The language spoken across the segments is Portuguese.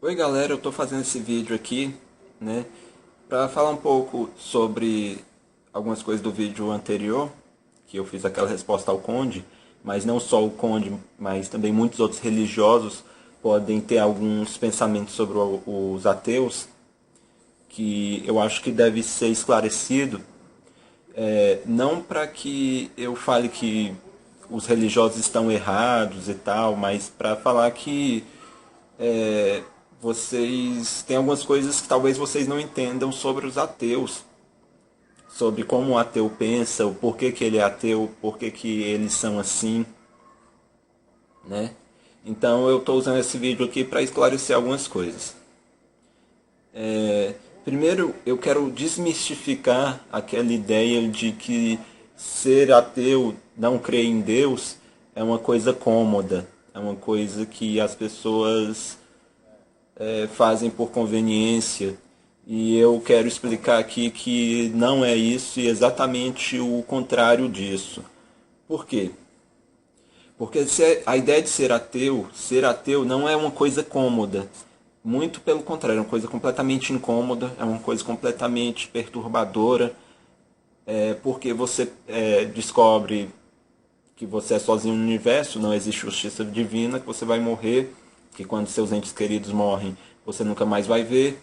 Oi galera, eu estou fazendo esse vídeo aqui, né, para falar um pouco sobre algumas coisas do vídeo anterior, que eu fiz aquela resposta ao Conde, mas não só o Conde, mas também muitos outros religiosos podem ter alguns pensamentos sobre os ateus, que eu acho que deve ser esclarecido, não para que eu fale que os religiosos estão errados e tal, mas para falar que vocês têm algumas coisas que talvez vocês não entendam sobre os ateus, sobre como o ateu pensa, o porquê que ele é ateu, porquê que eles são assim, né? Então eu estou usando esse vídeo aqui para esclarecer algumas coisas. Primeiro, eu quero desmistificar aquela ideia de que ser ateu, não crer em Deus, é uma coisa cômoda, é uma coisa que as pessoas fazem por conveniência. E eu quero explicar aqui que não é isso e exatamente o contrário disso. Por quê? Porque a ideia de ser ateu não é uma coisa cômoda. Muito pelo contrário, é uma coisa completamente incômoda, é uma coisa completamente perturbadora, porque você descobre que você é sozinho no universo, não existe justiça divina, que você vai morrer, que quando seus entes queridos morrem, você nunca mais vai ver,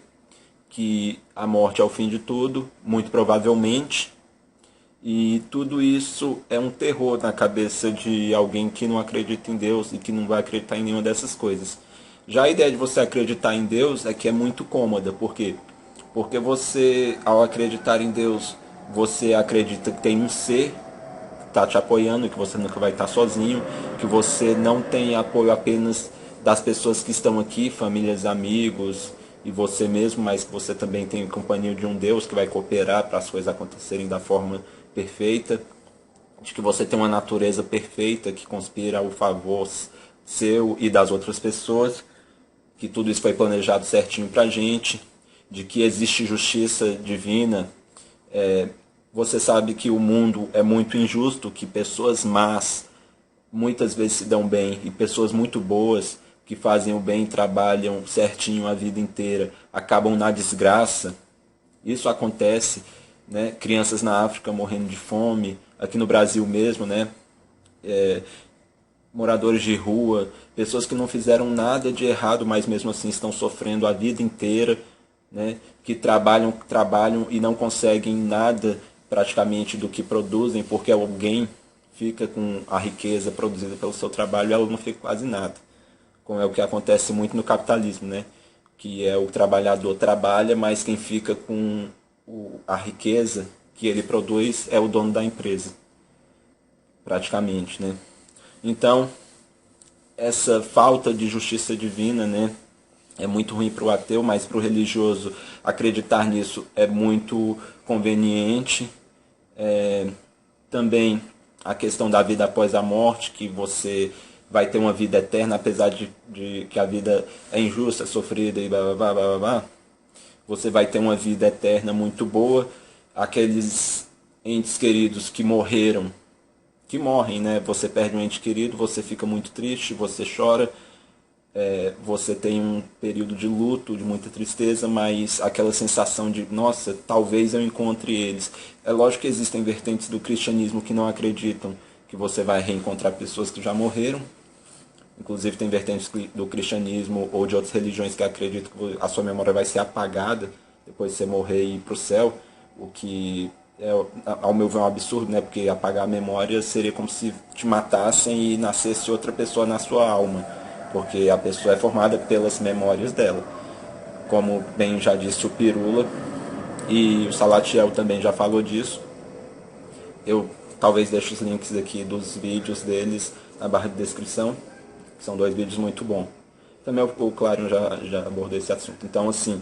que a morte é o fim de tudo, muito provavelmente, e tudo isso é um terror na cabeça de alguém que não acredita em Deus e que não vai acreditar em nenhuma dessas coisas. Já a ideia de você acreditar em Deus é que é muito cômoda, por quê? Porque você, ao acreditar em Deus, você acredita que tem um ser está te apoiando, que você nunca vai estar sozinho, que você não tem apoio apenas das pessoas que estão aqui, famílias, amigos e você mesmo, mas que você também tem companhia de um Deus que vai cooperar para as coisas acontecerem da forma perfeita, de que você tem uma natureza perfeita que conspira ao favor seu e das outras pessoas, que tudo isso foi planejado certinho para a gente, de que existe justiça divina. Você sabe que o mundo é muito injusto, que pessoas más muitas vezes se dão bem e pessoas muito boas que fazem o bem, trabalham certinho a vida inteira, acabam na desgraça. Isso acontece, né? Crianças na África morrendo de fome, aqui no Brasil mesmo, né? Moradores de rua, pessoas que não fizeram nada de errado, mas mesmo assim estão sofrendo a vida inteira, né? Que trabalham e não conseguem nada praticamente do que produzem, porque alguém fica com a riqueza produzida pelo seu trabalho e ela não fica quase nada. Como é o que acontece muito no capitalismo, né? Que é o trabalhador trabalha, mas quem fica com a riqueza que ele produz é o dono da empresa, praticamente, né? Então, essa falta de justiça divina, né, é muito ruim para o ateu, mas para o religioso acreditar nisso é muito conveniente. Também a questão da vida após a morte, que você vai ter uma vida eterna, apesar de que a vida é injusta, sofrida e blá blá blá blá blá. Você vai ter uma vida eterna muito boa. Aqueles entes queridos que morrem, né? Você perde um ente querido, você fica muito triste, você chora, você tem um período de luto, de muita tristeza, mas aquela sensação de, nossa, talvez eu encontre eles. É lógico que existem vertentes do cristianismo que não acreditam que você vai reencontrar pessoas que já morreram. Inclusive tem vertentes do cristianismo ou de outras religiões que acreditam que a sua memória vai ser apagada depois de você morrer e ir para o céu, o que é, ao meu ver, um absurdo, né? Porque apagar a memória seria como se te matassem e nascesse outra pessoa na sua alma, porque a pessoa é formada pelas memórias dela. Como bem já disse o Pirula, e o Salatiel também já falou disso. Eu talvez deixe os links aqui dos vídeos deles na barra de descrição. São dois vídeos muito bons. Também o Clarion já abordou esse assunto. Então, assim,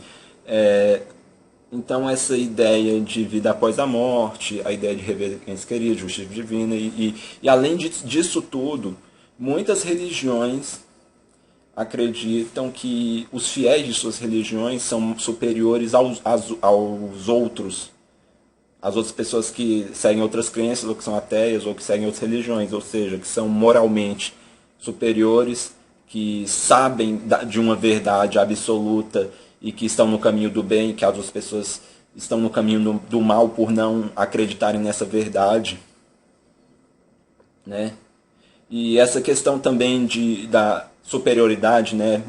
então essa ideia de vida após a morte, a ideia de rever entes queridos, justiça divina, e além disso tudo, muitas religiões acreditam que os fiéis de suas religiões são superiores aos outros, às outras pessoas que seguem outras crenças, ou que são ateias, ou que seguem outras religiões, ou seja, que são moralmente superiores que sabem de uma verdade absoluta e que estão no caminho do bem, que as outras pessoas estão no caminho do mal por não acreditarem nessa verdade, né? E essa questão também da superioridade, né?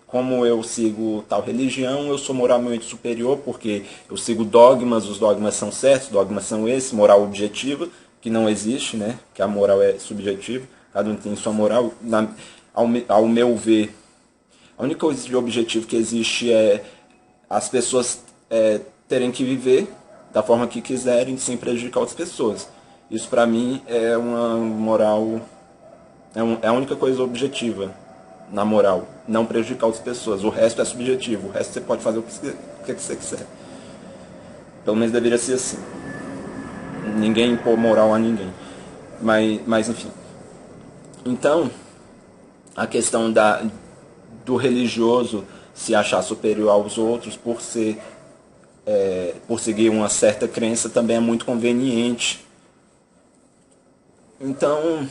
Como eu sigo tal religião, eu sou moralmente superior porque eu sigo dogmas, os dogmas são certos, os dogmas são esses, moral objetiva, que não existe, né? Que a moral é subjetiva, cada um tem sua moral. Ao meu ver, a única coisa de objetivo que existe é as pessoas terem que viver da forma que quiserem sem prejudicar outras pessoas. Isso para mim é uma moral, é a única coisa objetiva na moral, não prejudicar outras pessoas. O resto é subjetivo, o resto você pode fazer o que você quiser. Pelo menos deveria ser assim. Ninguém impor moral a ninguém. Mas enfim. Então, a questão do religioso se achar superior aos outros por seguir uma certa crença também é muito conveniente. Então,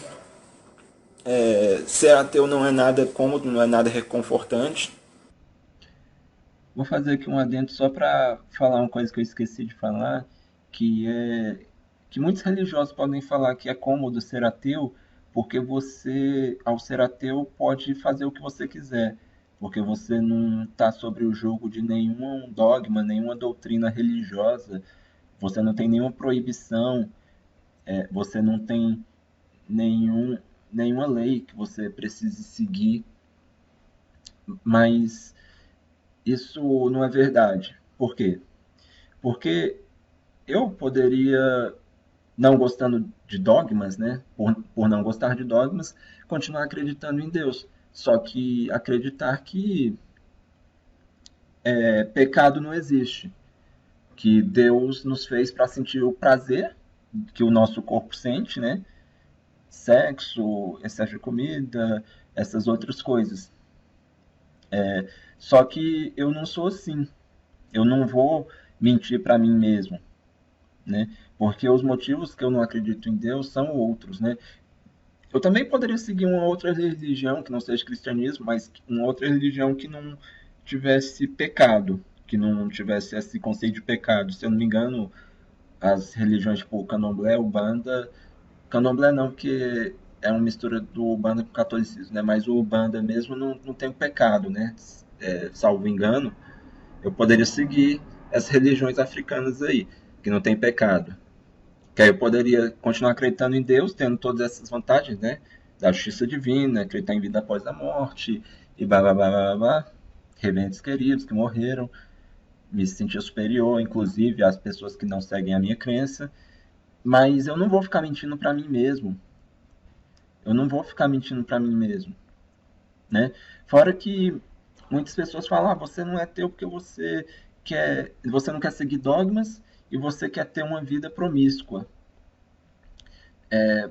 ser ateu não é nada cômodo, não é nada reconfortante. Vou fazer aqui um adendo só para falar uma coisa que eu esqueci de falar, que é que muitos religiosos podem falar que é cômodo ser ateu, porque você, ao ser ateu, pode fazer o que você quiser, porque você não está sobre o jugo de nenhum dogma, nenhuma doutrina religiosa, você não tem nenhuma proibição, você não tem nenhum, nenhuma lei que você precise seguir, mas isso não é verdade. Por quê? Porque eu poderia, não gostando de dogmas, né? Por não gostar de dogmas, continuar acreditando em Deus. Só que acreditar que pecado não existe. Que Deus nos fez para sentir o prazer que o nosso corpo sente, né? Sexo, excesso de comida, essas outras coisas. Só que eu não sou assim. Eu não vou mentir para mim mesmo, né? Porque os motivos que eu não acredito em Deus são outros, né? Eu também poderia seguir uma outra religião que não seja cristianismo, mas uma outra religião que não tivesse pecado, que não tivesse esse conceito de pecado. Se eu não me engano, as religiões tipo Candomblé, Ubanda, Candomblé não, porque é uma mistura do Ubanda com o catolicismo, né? Mas o Ubanda mesmo não tem pecado, né? Salvo engano, eu poderia seguir essas religiões africanas aí, que não tem pecado. Que aí eu poderia continuar acreditando em Deus, tendo todas essas vantagens, né? Da justiça divina, acreditar em vida após a morte, e blá blá blá blá blá, rever entes queridos que morreram, me sentir superior, inclusive, às pessoas que não seguem a minha crença. Mas eu não vou ficar mentindo para mim mesmo. Eu não vou ficar mentindo para mim mesmo, né? Fora que muitas pessoas falam, ah, você não é teu porque você não quer seguir dogmas e você quer ter uma vida promíscua.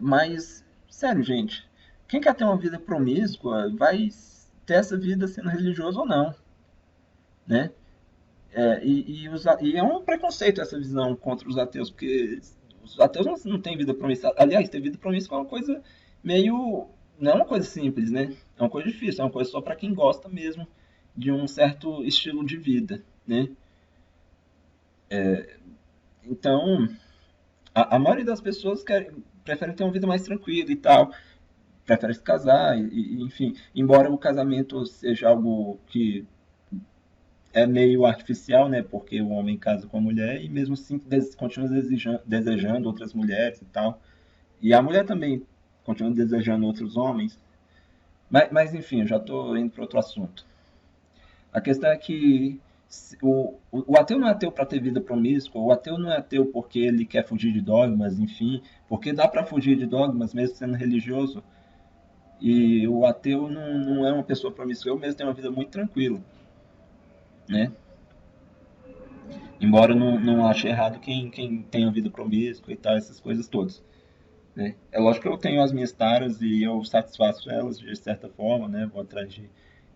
Mas, sério, gente, quem quer ter uma vida promíscua vai ter essa vida sendo religioso ou não, né? E é um preconceito essa visão contra os ateus, porque os ateus não têm vida promíscua. Aliás, ter vida promíscua é uma coisa meio. Não é uma coisa simples, né? É uma coisa difícil, é uma coisa só para quem gosta mesmo de um certo estilo de vida, né? Então, a maioria das pessoas prefere ter uma vida mais tranquila e tal, prefere se casar, enfim. Embora o casamento seja algo que é meio artificial, né? Porque o homem casa com a mulher e mesmo assim continua desejando outras mulheres e tal. E a mulher também continua desejando outros homens. Mas enfim, eu já estou indo para outro assunto. A questão é que o ateu não é ateu para ter vida promíscua, o ateu não é ateu porque ele quer fugir de dogmas, enfim, porque dá para fugir de dogmas mesmo sendo religioso. E o ateu não é uma pessoa promíscua, eu mesmo tenho uma vida muito tranquila, né? Embora eu não ache errado quem tem uma vida promíscua e tal, essas coisas todas, né? É lógico que eu tenho as minhas taras e eu satisfaço elas de certa forma, né? Vou atrás de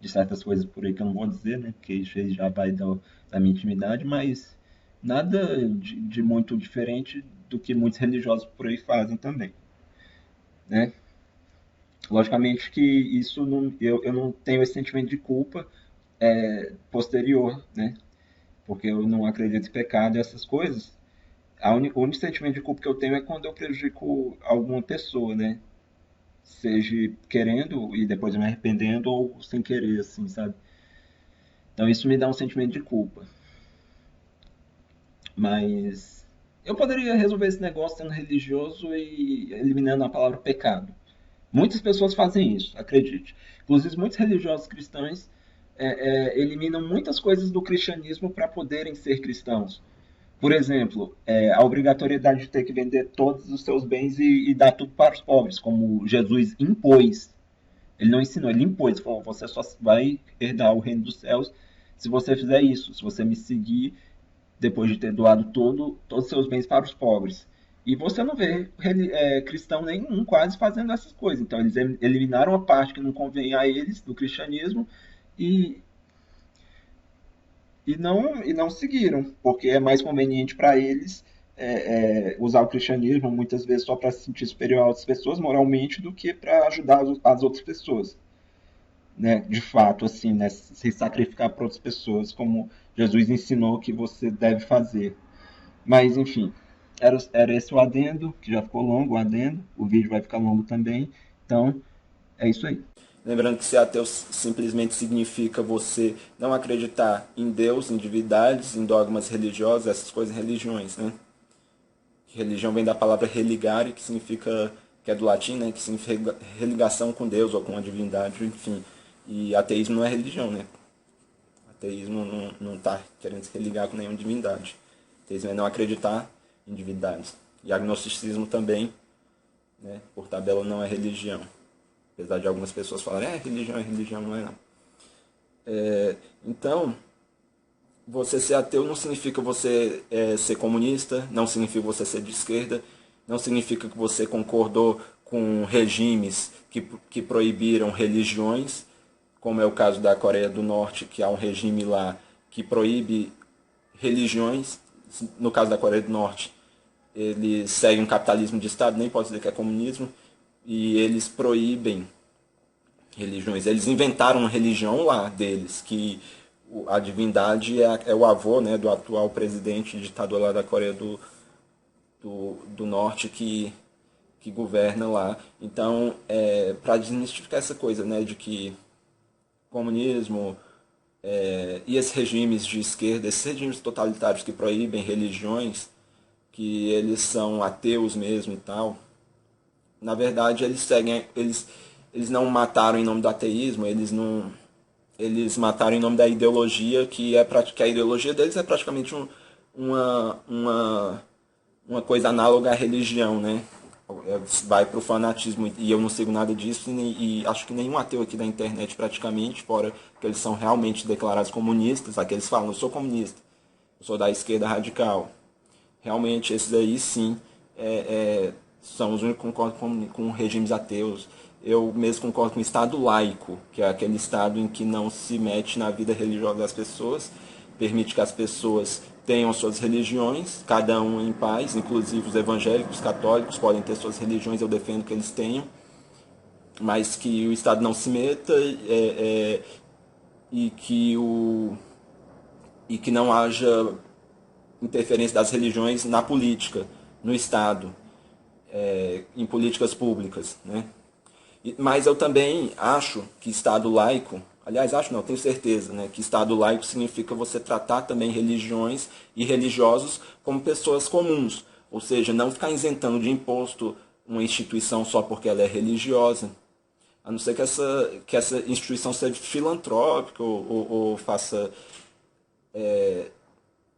certas coisas por aí que eu não vou dizer, né? Porque isso aí já vai da minha intimidade, mas nada de muito diferente do que muitos religiosos por aí fazem também, né? Logicamente que isso não, eu não tenho esse sentimento de culpa posterior, né? Porque eu não acredito em pecado e essas coisas. O único sentimento de culpa que eu tenho é quando eu prejudico alguma pessoa, né? Seja querendo e depois me arrependendo ou sem querer, assim, sabe? Então isso me dá um sentimento de culpa. Mas eu poderia resolver esse negócio sendo religioso e eliminando a palavra pecado. Muitas pessoas fazem isso, acredite. Inclusive, muitos religiosos cristãos eliminam muitas coisas do cristianismo para poderem ser cristãos. Por exemplo, a obrigatoriedade de ter que vender todos os seus bens e dar tudo para os pobres, como Jesus impôs. Ele não ensinou, ele impôs. Ele falou, você só vai herdar o reino dos céus se você fizer isso, se você me seguir depois de ter doado todos os seus bens para os pobres. E você não vê cristão nenhum quase fazendo essas coisas. Então eles eliminaram a parte que não convém a eles do cristianismo e, e não seguiram, porque é mais conveniente para eles usar o cristianismo muitas vezes só para se sentir superior a outras pessoas moralmente do que para ajudar as outras pessoas, né? De fato, assim, né? Se sacrificar para outras pessoas, como Jesus ensinou que você deve fazer. Mas, enfim, era esse o adendo, que já ficou longo o adendo. O vídeo vai ficar longo também. Então, é isso aí. Lembrando que ser ateu simplesmente significa você não acreditar em Deus, em divindades, em dogmas religiosos, essas coisas, religiões, né? Religião vem da palavra religare, que significa, que é do latim, né? Que significa religação com Deus ou com a divindade, enfim. E ateísmo não é religião, né? Ateísmo não está querendo se religar com nenhuma divindade. Ateísmo é não acreditar em divindades. E agnosticismo também, né? Por tabela, não é religião. Apesar de algumas pessoas falarem, é religião, não é não. Então, você ser ateu não significa você ser comunista, não significa você ser de esquerda, não significa que você concordou com regimes que proibiram religiões, como é o caso da Coreia do Norte, que há um regime lá que proíbe religiões. No caso da Coreia do Norte, eles seguem um capitalismo de Estado, nem pode dizer que é comunismo, e eles proíbem religiões. Eles inventaram uma religião lá deles, que a divindade é o avô, né, do atual presidente ditador lá da Coreia do Norte que governa lá. Então, para desmistificar essa coisa, né, de que comunismo e esses regimes de esquerda, esses regimes totalitários que proíbem religiões, que eles são ateus mesmo e tal, na verdade eles não mataram em nome do ateísmo, eles mataram em nome da ideologia que a ideologia deles é praticamente uma, uma, uma coisa análoga à religião, né? Vai para o fanatismo e eu não sigo nada disso e acho que nenhum ateu aqui da internet praticamente, fora que eles são realmente declarados comunistas, aqueles falam, eu sou comunista, eu sou da esquerda radical. Realmente esses aí sim são os únicos que concordam com regimes ateus. Eu mesmo concordo com o Estado laico, que é aquele Estado em que não se mete na vida religiosa das pessoas, permite que as pessoas tenham suas religiões, cada um em paz, inclusive os evangélicos, católicos podem ter suas religiões, eu defendo que eles tenham, mas que o Estado não se meta e, que e que não haja interferência das religiões na política, no Estado, em políticas públicas, né? Mas eu também acho que Estado laico, aliás, acho não, tenho certeza, né, que Estado laico significa você tratar também religiões e religiosos como pessoas comuns, ou seja, não ficar isentando de imposto uma instituição só porque ela é religiosa, a não ser que essa instituição seja filantrópica ou faça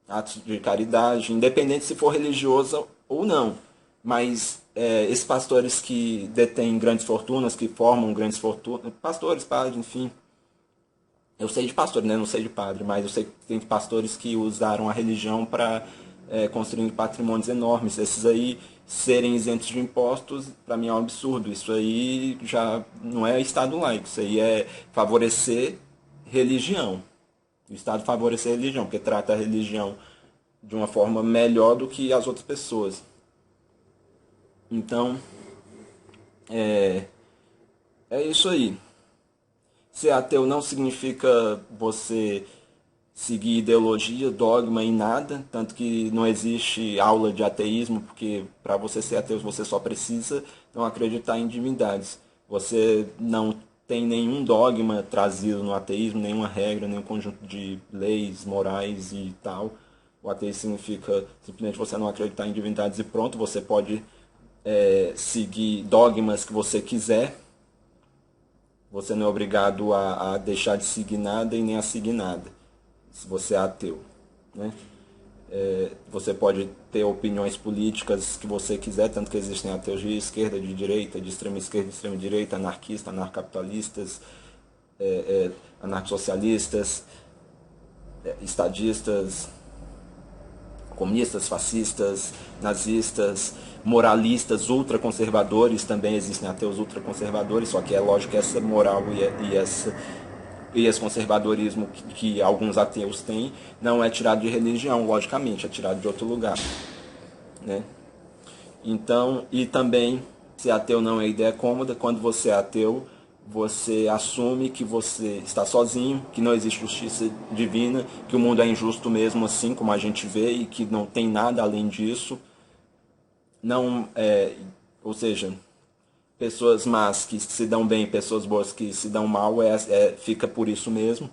atos de caridade, independente se for religiosa ou não. Mas esses pastores que detêm grandes fortunas, que formam grandes fortunas, pastores, padres, enfim. Eu sei de pastor, né? Não sei de padre, mas eu sei que tem pastores que usaram a religião para construir patrimônios enormes. Esses aí serem isentos de impostos, para mim é um absurdo. Isso aí já não é Estado laico, isso aí é favorecer religião. O Estado favorecer a religião, porque trata a religião de uma forma melhor do que as outras pessoas. Então, É isso aí. Ser ateu não significa você seguir ideologia, dogma em nada, tanto que não existe aula de ateísmo, porque para você ser ateu você só precisa não acreditar em divindades. Você não tem nenhum dogma trazido no ateísmo, nenhuma regra, nenhum conjunto de leis, morais e tal. O ateísmo significa simplesmente você não acreditar em divindades e pronto, você pode seguir dogmas que você quiser. Você não é obrigado a deixar de seguir nada e nem a seguir nada, se você é ateu, né? Você pode ter opiniões políticas que você quiser, tanto que existem ateus de esquerda, de direita, de extrema esquerda, de extrema direita, anarquistas, anarcapitalistas, anarcossocialistas, estadistas, comunistas, fascistas, nazistas, moralistas, ultraconservadores, também existem ateus ultraconservadores, só que é lógico que essa moral e esse conservadorismo que alguns ateus têm não é tirado de religião, logicamente, é tirado de outro lugar, né? Então, e também, ser ateu não é ideia cômoda. Quando você é ateu, você assume que você está sozinho, que não existe justiça divina, que o mundo é injusto mesmo assim, como a gente vê, e que não tem nada além disso. Não, ou seja, pessoas más que se dão bem, pessoas boas que se dão mal, fica por isso mesmo.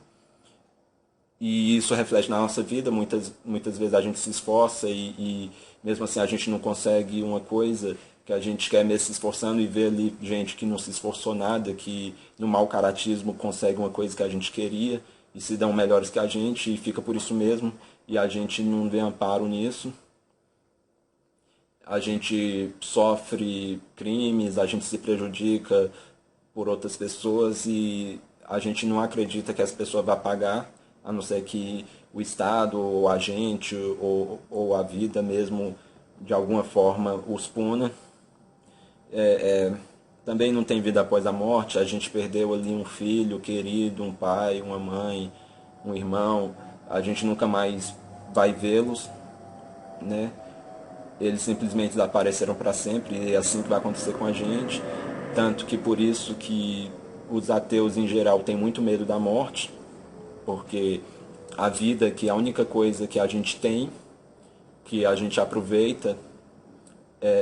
E isso reflete na nossa vida. Muitas vezes a gente se esforça e mesmo assim a gente não consegue uma coisa que a gente quer mesmo se esforçando, e ver ali gente que não se esforçou nada, que no mau caratismo consegue uma coisa que a gente queria e se dão melhores que a gente, e fica por isso mesmo, e a gente não vê amparo nisso. A gente sofre crimes, a gente se prejudica por outras pessoas e a gente não acredita que essa pessoa vai pagar, a não ser que o Estado, ou a gente, ou a vida mesmo, de alguma forma, os puna. Também não tem vida após a morte. A gente perdeu ali um filho querido, um pai, uma mãe, um irmão. A gente nunca mais vai vê-los, né? Eles simplesmente desapareceram para sempre, e é assim que vai acontecer com a gente. Tanto que por isso que os ateus em geral têm muito medo da morte, porque a vida, que é a única coisa que a gente tem, que a gente aproveita,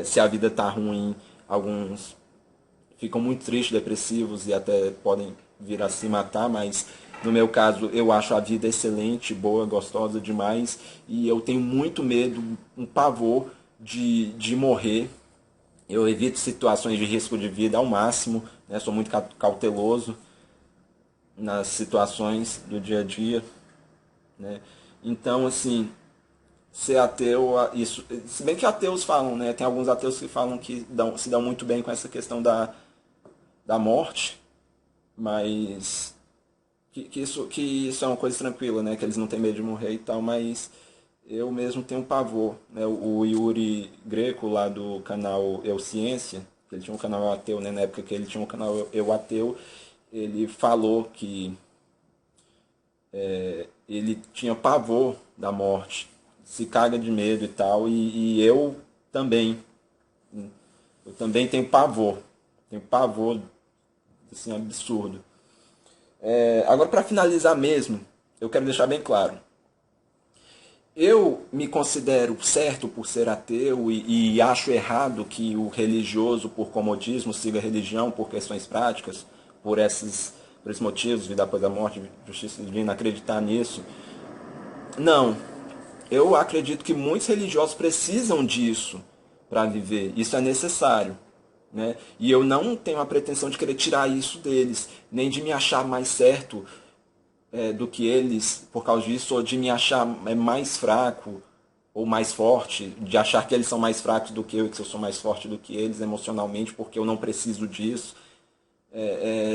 se a vida está ruim, alguns ficam muito tristes, depressivos e até podem vir a se matar, mas no meu caso eu acho a vida excelente, boa, gostosa demais, e eu tenho muito medo, um pavor de morrer. Eu evito situações de risco de vida ao máximo, né? Sou muito cauteloso nas situações do dia a dia, né? Então, assim, ser ateu, isso, se bem que ateus falam, né? Tem alguns ateus que falam que se dão muito bem com essa questão da morte, mas que isso é uma coisa tranquila, né? Que eles não têm medo de morrer e tal, mas eu mesmo tenho um pavor, né? O Yuri Greco, lá do canal Eu Ciência, ele tinha um canal ateu, né? Na época que ele tinha um canal Eu Ateu, ele falou que ele tinha pavor da morte, se caga de medo e tal, e eu também. Eu também tenho pavor, assim, absurdo. Agora, para finalizar mesmo, eu quero deixar bem claro. Eu me considero certo por ser ateu e acho errado que o religioso, por comodismo, siga a religião por questões práticas, por esses motivos, vida após a morte, justiça divina, acreditar nisso. Não, eu acredito que muitos religiosos precisam disso para viver. Isso é necessário, né? E eu não tenho a pretensão de querer tirar isso deles, nem de me achar mais certo do que eles por causa disso, ou de me achar mais fraco ou mais forte, de achar que eles são mais fracos do que eu e que eu sou mais forte do que eles emocionalmente, porque eu não preciso disso.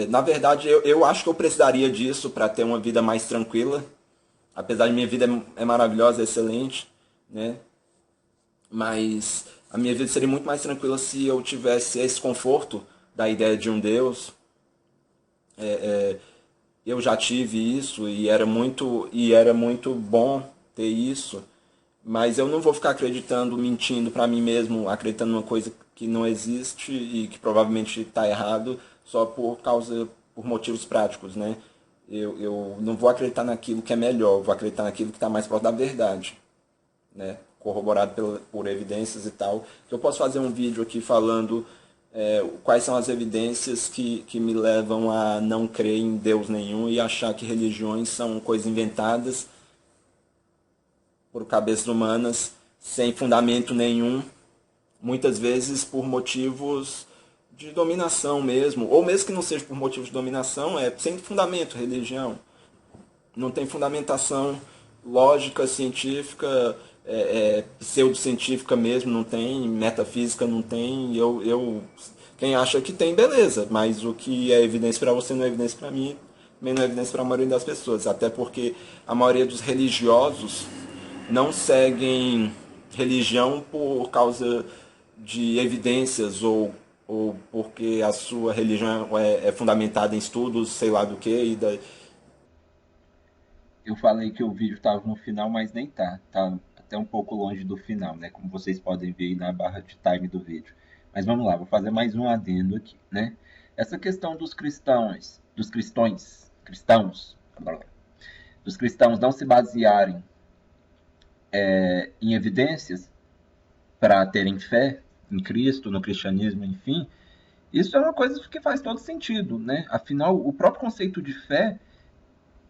Na verdade, eu acho que eu precisaria disso para ter uma vida mais tranquila, apesar de minha vida é maravilhosa, é excelente, né? Mas a minha vida seria muito mais tranquila se eu tivesse esse conforto da ideia de um Deus. Eu já tive isso e era muito bom ter isso, mas eu não vou ficar acreditando, mentindo para mim mesmo, acreditando numa coisa que não existe e que provavelmente está errado, só por motivos práticos, né? Eu não vou acreditar naquilo que é melhor, eu vou acreditar naquilo que está mais próximo da verdade, né? Corroborado por evidências e tal. Eu posso fazer um vídeo aqui falando quais são as evidências que me levam a não crer em Deus nenhum e achar que religiões são coisas inventadas por cabeças humanas, sem fundamento nenhum, muitas vezes por motivos de dominação mesmo, ou mesmo que não seja por motivos de dominação, é sem fundamento, religião. Não tem fundamentação lógica, científica, pseudocientífica mesmo, não tem, metafísica não tem, quem acha que tem, beleza, mas o que é evidência para você não é evidência para mim, também não é evidência para a maioria das pessoas, até porque a maioria dos religiosos não seguem religião por causa de evidências ou porque a sua religião é fundamentada em estudos, sei lá do que, Eu falei que o vídeo estava no final, mas nem tá. Tá até um pouco longe do final, né? Como vocês podem ver aí na barra de time do vídeo. Mas vamos lá, vou fazer mais um adendo aqui, né? Essa questão dos cristãos não se basearem em evidências para terem fé em Cristo, no cristianismo, enfim, isso é uma coisa que faz todo sentido, né? Afinal, o próprio conceito de fé,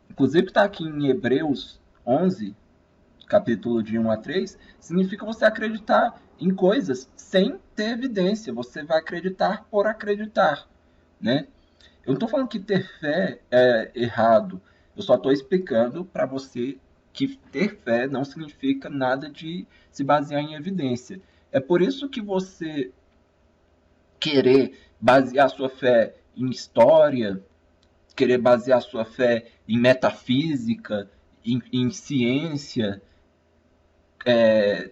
inclusive está aqui em Hebreus 11, capítulo de 1 a 3, significa você acreditar em coisas sem ter evidência. Você vai acreditar por acreditar, né? Eu não estou falando que ter fé é errado. Eu só estou explicando para você que ter fé não significa nada de se basear em evidência. É por isso que você querer basear sua fé em história, querer basear sua fé em metafísica, em ciência,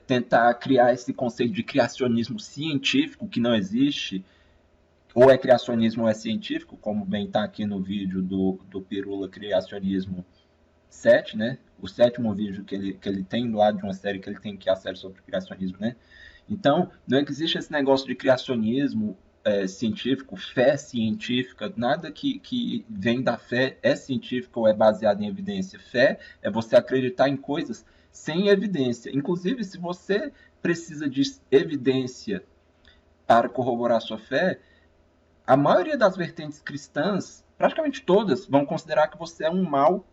tentar criar esse conceito de criacionismo científico que não existe, ou é criacionismo ou é científico, como bem está aqui no vídeo do Pirula Criacionismo 7, né? O sétimo vídeo que ele tem lá de uma série que ele tem, que é a série sobre criacionismo, né? Então, não existe esse negócio de criacionismo científico, fé científica, nada que vem da fé é científico ou é baseado em evidência. Fé é você acreditar em coisas sem evidência. Inclusive, se você precisa de evidência para corroborar sua fé, a maioria das vertentes cristãs, praticamente todas, vão considerar que você é um mau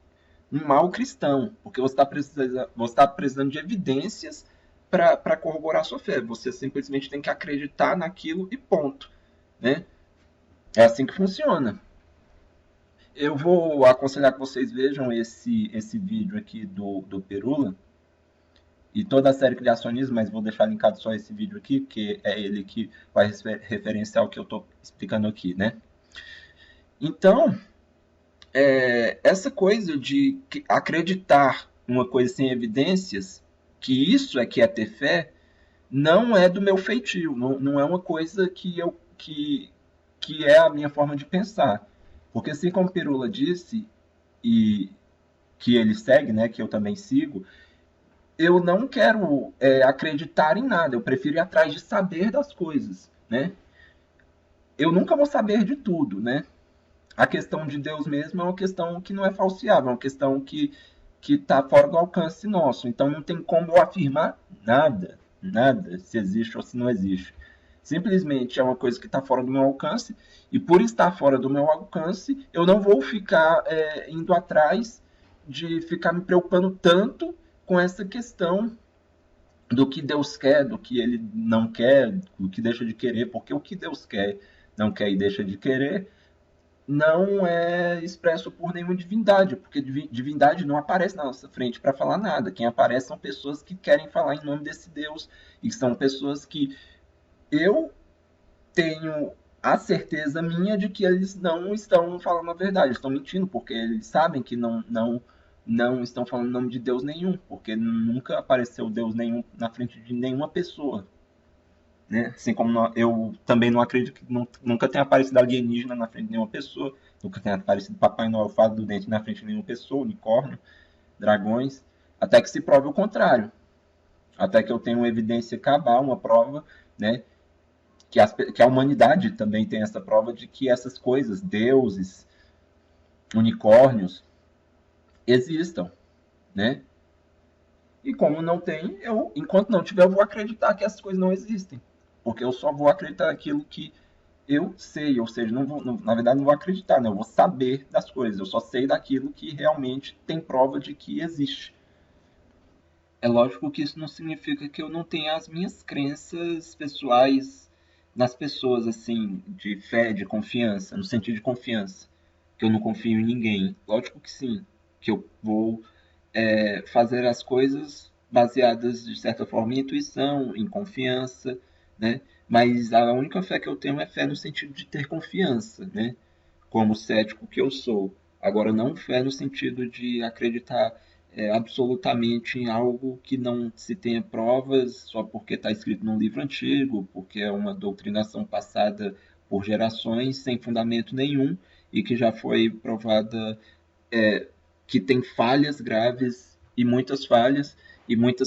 cristão, porque você está precisando de evidências para corroborar sua fé. Você simplesmente tem que acreditar naquilo e ponto, né? É assim que funciona. Eu vou aconselhar que vocês vejam esse vídeo aqui do Pirula e toda a série Criacionismo, mas vou deixar linkado só esse vídeo aqui, porque é ele que vai referenciar o que eu estou explicando aqui, né? Então, essa coisa de acreditar uma coisa sem evidências, que isso é que é ter fé, não é do meu feitio, não é uma coisa que é a minha forma de pensar. Porque assim como Pirula disse, e que ele segue, né, que eu também sigo, eu não quero acreditar em nada, eu prefiro ir atrás de saber das coisas, né? Eu nunca vou saber de tudo, né? A questão de Deus mesmo é uma questão que não é falseável, é uma questão que está fora do alcance nosso. Então não tem como eu afirmar nada, se existe ou se não existe. Simplesmente é uma coisa que está fora do meu alcance, e por estar fora do meu alcance, eu não vou ficar indo atrás de ficar me preocupando tanto com essa questão do que Deus quer, do que ele não quer, do que deixa de querer, porque o que Deus quer, não quer e deixa de querer, não é expresso por nenhuma divindade, porque divindade não aparece na nossa frente para falar nada. Quem aparece são pessoas que querem falar em nome desse Deus, e são pessoas que eu tenho a certeza minha de que eles não estão falando a verdade, estão mentindo, porque eles sabem que não estão falando em nome de Deus nenhum, porque nunca apareceu Deus nenhum na frente de nenhuma pessoa. Né? Assim como eu também não acredito que nunca tenha aparecido alienígena na frente de nenhuma pessoa, nunca tenha aparecido Papai Noel fado do dente na frente de nenhuma pessoa, unicórnio, dragões, até que se prove o contrário. Até que eu tenha uma evidência cabal, uma prova, né, que a humanidade também tem essa prova de que essas coisas, deuses, unicórnios, existam, né? E como não tem, enquanto não tiver, eu vou acreditar que essas coisas não existem. Porque eu só vou acreditar naquilo que eu sei, ou seja, na verdade não vou acreditar, né? Eu vou saber das coisas, eu só sei daquilo que realmente tem prova de que existe. É lógico que isso não significa que eu não tenha as minhas crenças pessoais nas pessoas, assim, de fé, de confiança, no sentido de confiança, que eu não confio em ninguém. Lógico que sim, que eu vou fazer as coisas baseadas, de certa forma, em intuição, em confiança, né? Mas a única fé que eu tenho é fé no sentido de ter confiança, né? Como cético que eu sou. Agora, não fé no sentido de acreditar absolutamente em algo que não se tenha provas só porque está escrito num livro antigo, porque é uma doutrinação passada por gerações sem fundamento nenhum e que já foi provada que tem falhas graves e muitas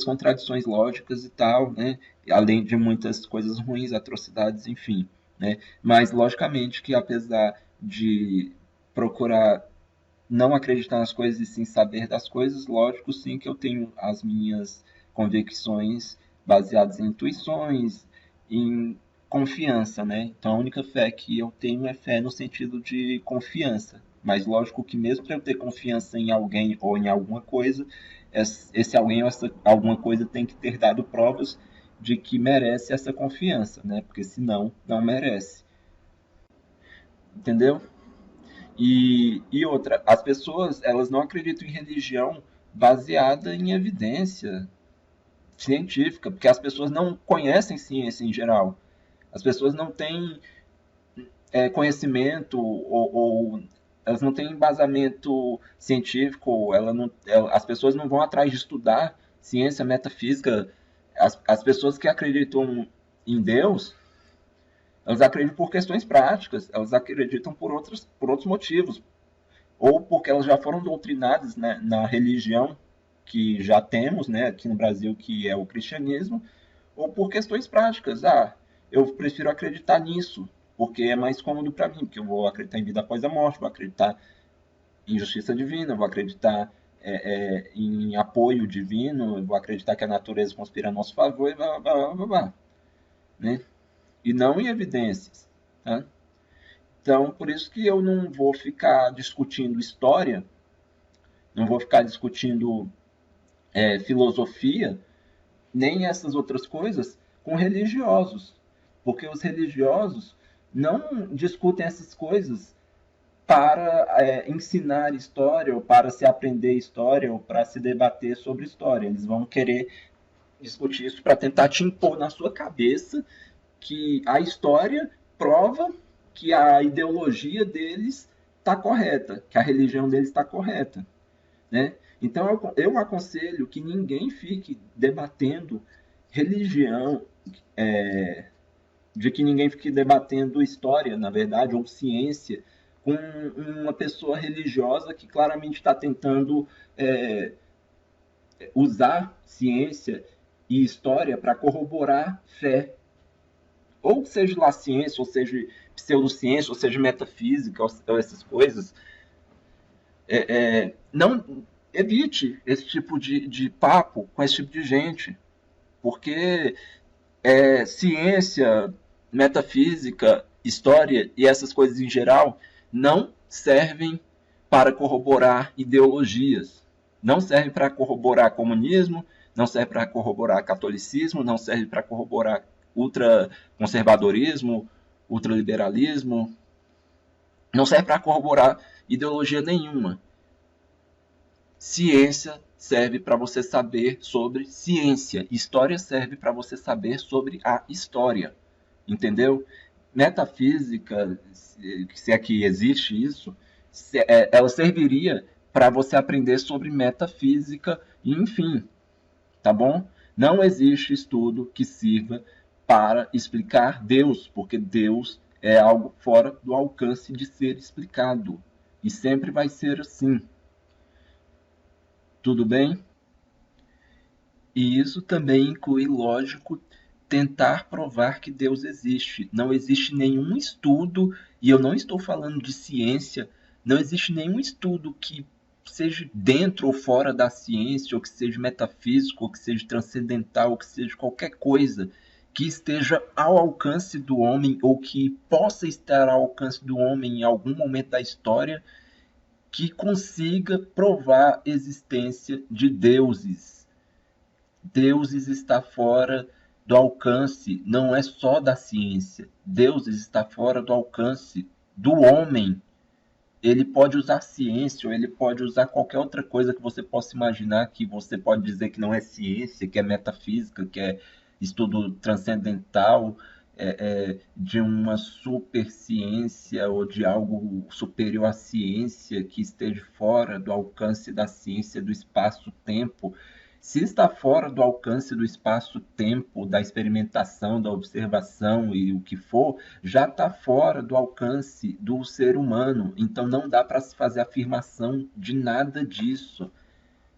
contradições lógicas e tal, né? Além de muitas coisas ruins, atrocidades, enfim, né? Mas logicamente que apesar de procurar não acreditar nas coisas e sim saber das coisas, lógico sim que eu tenho as minhas convicções baseadas em intuições, em confiança, né? Então a única fé que eu tenho é fé no sentido de confiança. Mas lógico que mesmo para eu ter confiança em alguém ou em alguma coisa, esse alguém ou essa alguma coisa tem que ter dado provas de que merece essa confiança, né? Porque senão não merece. Entendeu? E outra, as pessoas elas não acreditam em religião baseada em evidência científica, porque as pessoas não conhecem ciência em geral. As pessoas não têm conhecimento ou elas não têm embasamento científico, as pessoas não vão atrás de estudar ciência, metafísica. As pessoas que acreditam em Deus, elas acreditam por questões práticas, elas acreditam por outros motivos, ou porque elas já foram doutrinadas, né, na religião que já temos, né, aqui no Brasil, que é o cristianismo, ou por questões práticas. Ah, eu prefiro acreditar nisso, porque é mais cômodo para mim, porque eu vou acreditar em vida após a morte, vou acreditar em justiça divina, vou acreditar em apoio divino, vou acreditar que a natureza conspira a nosso favor e blá, blá, blá, blá, blá, né? E não em evidências. Tá? Então, por isso que eu não vou ficar discutindo história, não vou ficar discutindo filosofia, nem essas outras coisas com religiosos, porque os religiosos não discutem essas coisas para ensinar história, ou para se aprender história, ou para se debater sobre história. Eles vão querer discutir isso para tentar te impor na sua cabeça que a história prova que a ideologia deles está correta, que a religião deles está correta, né? Então eu aconselho que ninguém fique debatendo religião, de que ninguém fique debatendo história, na verdade, ou ciência, com uma pessoa religiosa que claramente está tentando é, usar ciência e história para corroborar fé. Ou seja lá ciência, ou seja pseudociência, ou seja metafísica, ou essas coisas. Não evite esse tipo de papo com esse tipo de gente, porque ciência, metafísica, história e essas coisas em geral não servem para corroborar ideologias, não servem para corroborar comunismo, não serve para corroborar catolicismo, não serve para corroborar ultraconservadorismo, ultraliberalismo, não serve para corroborar ideologia nenhuma. Ciência serve para você saber sobre ciência. História serve para você saber sobre a história. Entendeu? Metafísica, se é que existe isso, ela serviria para você aprender sobre metafísica e enfim, tá bom? Não existe estudo que sirva para explicar Deus, porque Deus é algo fora do alcance de ser explicado. E sempre vai ser assim. Tudo bem? E isso também inclui, lógico, tentar provar que Deus existe. Não existe nenhum estudo, e eu não estou falando de ciência, não existe nenhum estudo que seja dentro ou fora da ciência, ou que seja metafísico, ou que seja transcendental, ou que seja qualquer coisa que esteja ao alcance do homem, ou que possa estar ao alcance do homem em algum momento da história, que consiga provar a existência de deuses. Deuses está fora do alcance, não é só da ciência. Deuses está fora do alcance do homem. Ele pode usar ciência, ou ele pode usar qualquer outra coisa que você possa imaginar, que você pode dizer que não é ciência, que é metafísica, que é estudo transcendental, de uma superciência ou de algo superior à ciência que esteja fora do alcance da ciência, do espaço-tempo. Se está fora do alcance do espaço-tempo, da experimentação, da observação e o que for, já está fora do alcance do ser humano. Então não dá para se fazer afirmação de nada disso,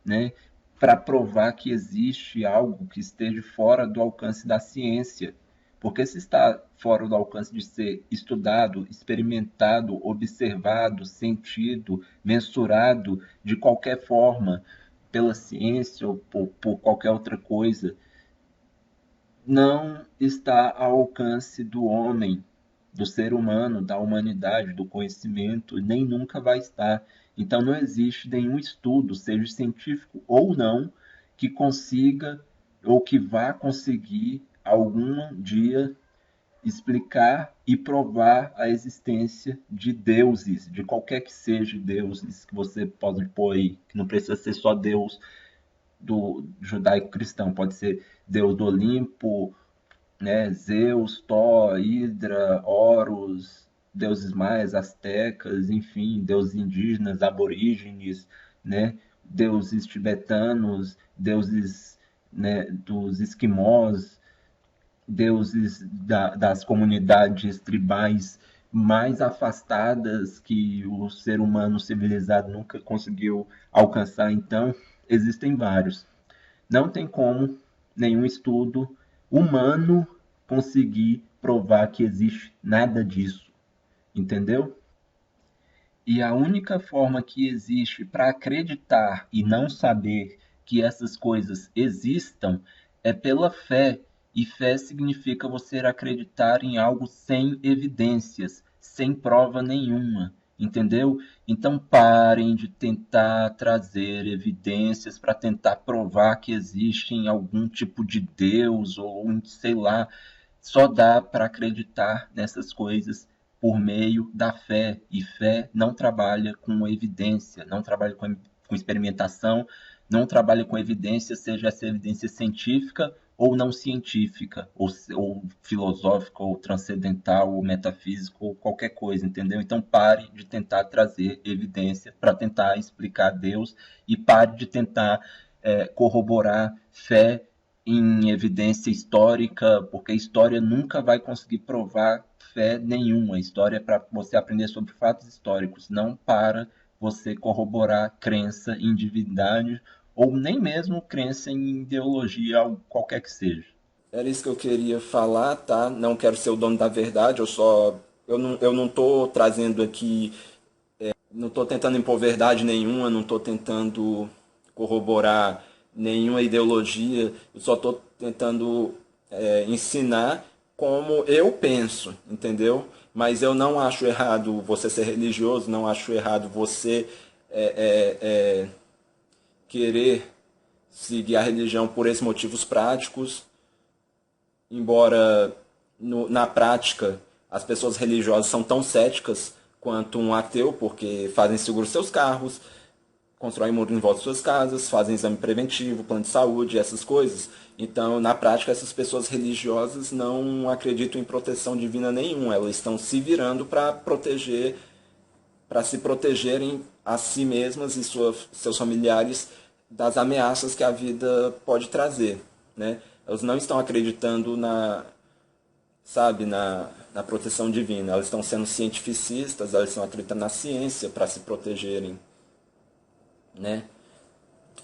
né? Para provar que existe algo que esteja fora do alcance da ciência. Porque se está fora do alcance de ser estudado, experimentado, observado, sentido, mensurado de qualquer forma pela ciência ou por qualquer outra coisa, não está ao alcance do homem, do ser humano, da humanidade, do conhecimento, nem nunca vai estar. Então não existe nenhum estudo, seja científico ou não, que consiga ou que vá conseguir algum dia explicar e provar a existência de deuses, de qualquer que seja deuses que você pode pôr aí, que não precisa ser só Deus do judaico-cristão, pode ser Deus do Olimpo, né? Zeus, Thor, Hidra, Horus, deuses maias, astecas, enfim, deuses indígenas, aborígenes, né? Deuses tibetanos, deuses, né, dos esquimós, deuses das comunidades tribais mais afastadas que o ser humano civilizado nunca conseguiu alcançar. Então, existem vários. Não tem como nenhum estudo humano conseguir provar que existe nada disso, entendeu? E a única forma que existe para acreditar e não saber que essas coisas existam é pela fé. E fé significa você acreditar em algo sem evidências, sem prova nenhuma, entendeu? Então parem de tentar trazer evidências para tentar provar que existe algum tipo de Deus ou sei lá. Só dá para acreditar nessas coisas por meio da fé. E fé não trabalha com evidência, não trabalha com experimentação, não trabalha com evidência, seja essa evidência científica ou não científica, ou filosófica, ou transcendental, ou metafísica, ou qualquer coisa, entendeu? Então pare de tentar trazer evidência para tentar explicar Deus e pare de tentar corroborar fé em evidência histórica, porque a história nunca vai conseguir provar fé nenhuma. A história é para você aprender sobre fatos históricos, não para você corroborar crença em divindade ou nem mesmo crença em ideologia, qualquer que seja. Era isso que eu queria falar, tá? Não quero ser o dono da verdade, eu não tô trazendo aqui, não tô tentando impor verdade nenhuma, não tô tentando corroborar nenhuma ideologia, eu só tô tentando ensinar como eu penso, entendeu? Mas eu não acho errado você ser religioso, não acho errado você querer seguir a religião por esses motivos práticos, embora na prática as pessoas religiosas são tão céticas quanto um ateu, porque fazem seguro seus carros, constroem muro em volta de suas casas, fazem exame preventivo, plano de saúde, essas coisas. Então, na prática, essas pessoas religiosas não acreditam em proteção divina nenhuma, elas estão se virando para se protegerem a si mesmas e seus familiares das ameaças que a vida pode trazer, né? Elas não estão acreditando na proteção divina. Elas estão sendo cientificistas, elas estão acreditando na ciência para se protegerem, né?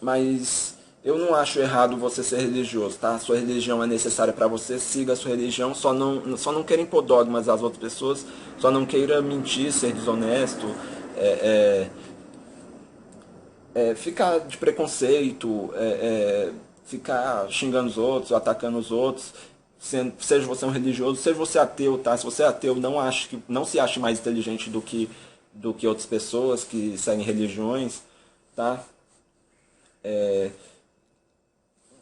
Mas Eu não acho errado você ser religioso, tá? Sua religião é necessária para você, siga a sua religião, só não queira impor dogmas às outras pessoas, só não queira mentir, ser desonesto, é, ficar de preconceito, ficar xingando os outros, atacando os outros, seja você um religioso, seja você ateu, tá? Se você é ateu, não se ache mais inteligente do que outras pessoas que seguem religiões, tá?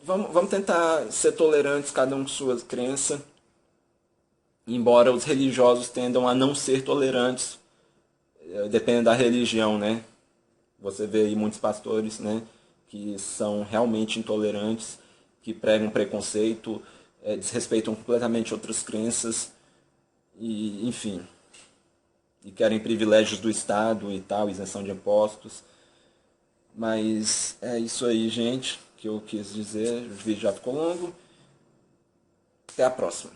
Vamos tentar ser tolerantes, cada um com suas crenças, embora os religiosos tendam a não ser tolerantes, dependendo da religião, né? Você vê aí muitos pastores, né, que são realmente intolerantes, que pregam preconceito, desrespeitam completamente outras crenças, e enfim, e querem privilégios do Estado e tal, isenção de impostos. Mas é isso aí, gente, que eu quis dizer. O vídeo já ficou longo. Até a próxima.